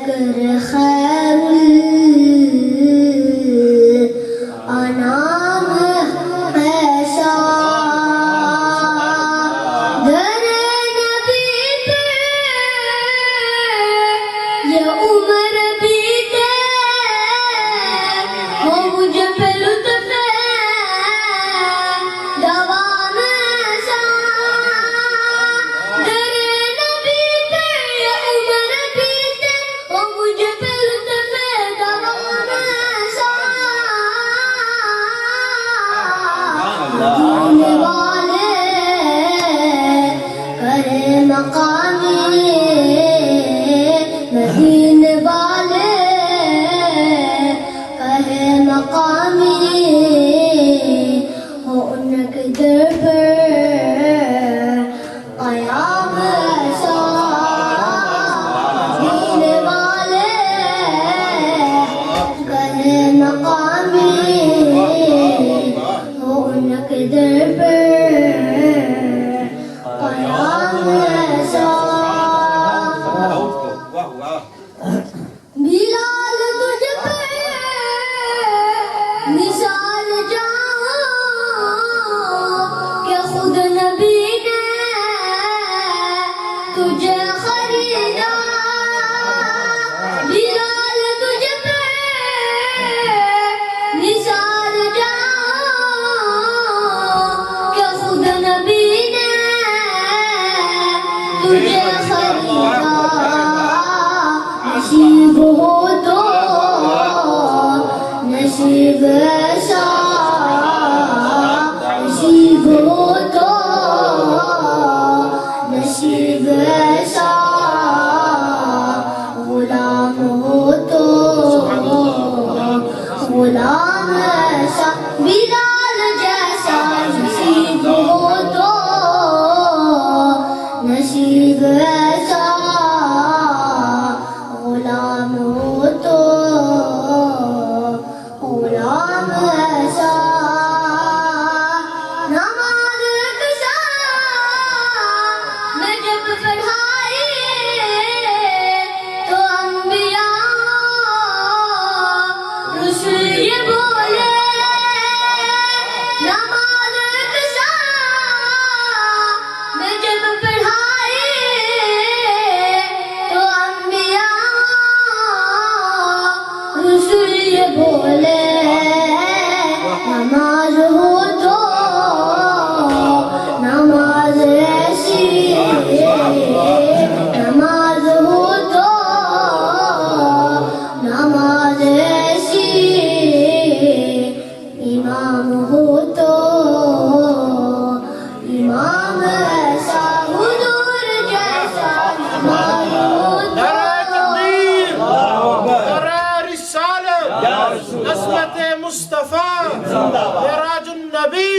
بکر خیر الانام ایسا در نبی پہ یہ عمر بیتے وہ مجھے پہ لطف دوام ایسا در نبی پہ یہ عمر بیتے وہ مجھے پہ لطف دوام ایسا مدینے والے کرے مقامی مدینے والے کہے مقامی ہو ان کے در پر قیام ایسا مدینے والے کہے مقامی ہو ان کے در پر قیام ایسا بلال تجھ پہ مثال جاؤں کہ خود نبی نے تجھے خریدا بلال تجھ پہ مثال جاؤں کہ خود نبی نے تجھے خریدا نصیب ہو تو نصیب ایسا نصیب ہو تو نصیب ایسا غلام ہو تو غلام ایسا بلال جیسا نصیب ہو تو نصیب ایسا غلام ہو تو غلام ایسا نماز قضا میں جب پڑھائی تو انبیاء رسول یہ بولے نماز قضا میں جب پڑھائی تو انبیاء رسول یہ بولے نماز ہو تو نماز ایسی نماز ہو تو نماز ایسی امام ہو تو امام ایسا حضور جیسا امام ہو تو رسالة عصمت مصطفى معراج النبی